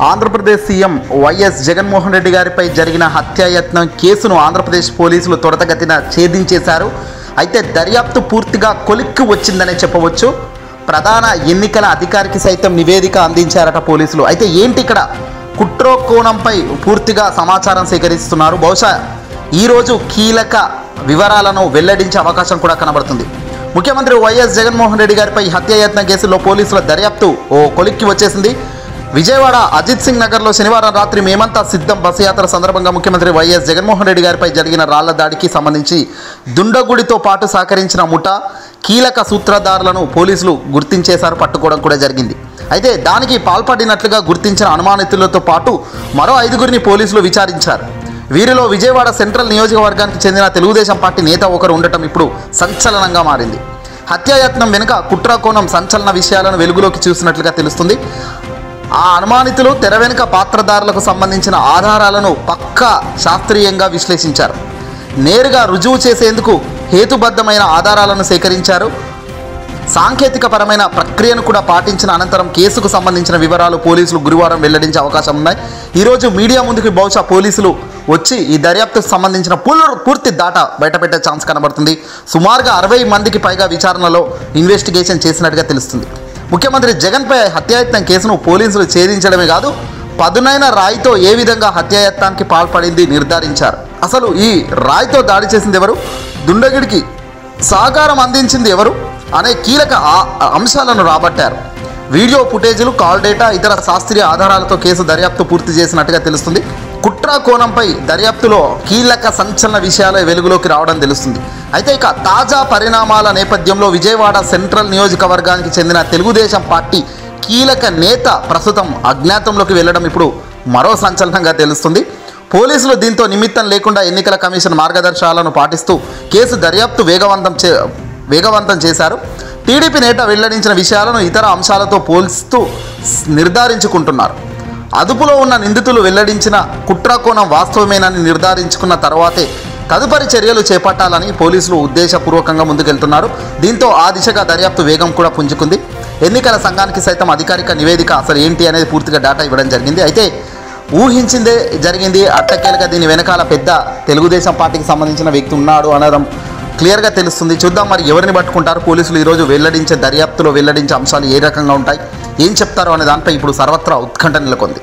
Andhra Pradesh CM YS Jaganmohan Reddy గారిపై జరిగిన హత్యాయత్నం కేసును ఆంధ్రప్రదేశ్ పోలీసులు త్వరితగతిన ఛేదించేశారు. అయితే దర్యాప్తు పూర్తిగా కొలిక్కి వచ్చిందనే చెప్పవచ్చు. ప్రధాన ఎన్నికల అధికారికి సైతం నివేదిక అందించారట పోలీసులు. అయితే ఏంటి ఇక్కడ కుట్రో కోణంపై పూర్తిగా సమాచారం సేకరిస్తున్నారు. బహుశా ఈరోజు కీలక వివరాలను వెల్లడించే అవకాశం కూడా కనబడుతుంది. ముఖ్యమంత్రి వైఎస్ జగన్మోహన్ రెడ్డి గారిపై హత్యాయత్నం కేసులో పోలీసుల దర్యాప్తు కొలిక్కి వచ్చేసింది. విజయవాడ అజిత్ సింగ్ నగర్లో శనివారం రాత్రి మేమంతా సిద్ధం బస్సు యాత్ర సందర్భంగా ముఖ్యమంత్రి వైఎస్ జగన్మోహన్ రెడ్డి గారిపై జరిగిన రాళ్ల దాడికి సంబంధించి దుండగుడితో పాటు సహకరించిన ముఠా కీలక సూత్రధారులను పోలీసులు గుర్తించేశారు, పట్టుకోవడం కూడా జరిగింది. అయితే దానికి పాల్పడినట్లుగా గుర్తించిన అనుమానితులతో పాటు మరో 5గురిని పోలీసులు విచారించారు. వీరిలో విజయవాడ సెంట్రల్ నియోజకవర్గానికి చెందిన తెలుగుదేశం పార్టీ నేత ఒకరు ఉండటం ఇప్పుడు సంచలనంగా మారింది. హత్యాయత్నం వెనుక కుట్ర కోణం సంచలన విషయాలను వెలుగులోకి చూసినట్లుగా తెలుస్తుంది. ఆ అనుమానితులు తెర వెనుక పాత్రధారులకు సంబంధించిన ఆధారాలను పక్కా శాస్త్రీయంగా విశ్లేషించారు. నేరుగా రుజువు చేసేందుకు హేతుబద్ధమైన ఆధారాలను సేకరించారు. సాంకేతికపరమైన ప్రక్రియను కూడా పాటించిన అనంతరం కేసుకు సంబంధించిన వివరాలు పోలీసులు గురువారం వెల్లడించే అవకాశం ఉన్నాయి. ఈరోజు మీడియా ముందుకు బహుశా పోలీసులు వచ్చి ఈ దర్యాప్తుకు సంబంధించిన పూర్తి డాటా బయటపెట్టే ఛాన్స్ కనబడుతుంది. సుమారుగా 60 మందికి పైగా విచారణలో ఇన్వెస్టిగేషన్ చేసినట్టుగా తెలుస్తుంది. ముఖ్యమంత్రి జగన్పై హత్యాయత్నం కేసును పోలీసులు ఛేదించడమే కాదు, పదునైన రాయితో ఏ విధంగా హత్యాయత్నానికి పాల్పడింది నిర్ధారించారు. అసలు ఈ రాయితో దాడి చేసింది ఎవరు, దుండగిడికి సహకారం అందించింది ఎవరు అనే కీలక అంశాలను రాబట్టారు. వీడియో ఫుటేజీలు, కాల్ డేటా, ఇతర శాస్త్రీయ ఆధారాలతో కేసు దర్యాప్తు పూర్తి చేసినట్టుగా తెలుస్తుంది. కుట్ర కోణంపై దర్యాప్తులో కీలక సంచలన విషయాలే వెలుగులోకి రావడం తెలుస్తుంది. అయితే ఇక తాజా పరిణామాల నేపథ్యంలో విజయవాడ సెంట్రల్ నియోజకవర్గానికి చెందిన తెలుగుదేశం పార్టీ కీలక నేత ప్రస్తుతం అజ్ఞాతంలోకి వెళ్లడం ఇప్పుడు మరో సంచలనంగా తెలుస్తుంది. పోలీసులు దీంతో నిమిత్తం లేకుండా ఎన్నికల కమిషన్ మార్గదర్శకాలను పాటిస్తూ కేసు దర్యాప్తు వేగవంతం చేశారు. టీడీపీ నేత వెల్లడించిన విషయాలను ఇతర అంశాలతో పోల్స్తూ నిర్ధారించుకుంటున్నారు. అదుపులో ఉన్న నిందితులు వెల్లడించిన కుట్ర కోణం వాస్తవమేనని నిర్ధారించుకున్న తర్వాతే తదుపరి చర్యలు చేపట్టాలని పోలీసులు ఉద్దేశపూర్వకంగా ముందుకెళ్తున్నారు. దీంతో ఆ దిశగా దర్యాప్తు వేగం కూడా పుంజుకుంది. ఎన్నికల సంఘానికి సైతం అధికారిక నివేదిక అసలు ఏంటి అనేది పూర్తిగా డేటా ఇవ్వడం జరిగింది. అయితే ఊహించిందే జరిగింది. అట్టకేలుగా దీని వెనకాల పెద్ద తెలుగుదేశం పార్టీకి సంబంధించిన వ్యక్తి ఉన్నాడు అనడం క్లియర్గా తెలుస్తుంది. చూద్దాం మరి ఎవరిని పట్టుకుంటారు పోలీసులు. ఈరోజు వెల్లడించే దర్యాప్తులో వెల్లడించే అంశాలు ఏ రకంగా ఉంటాయి, ఏం చెప్తారో అనే దానిపై ఇప్పుడు సర్వత్రా ఉత్కంఠ నెలకొంది.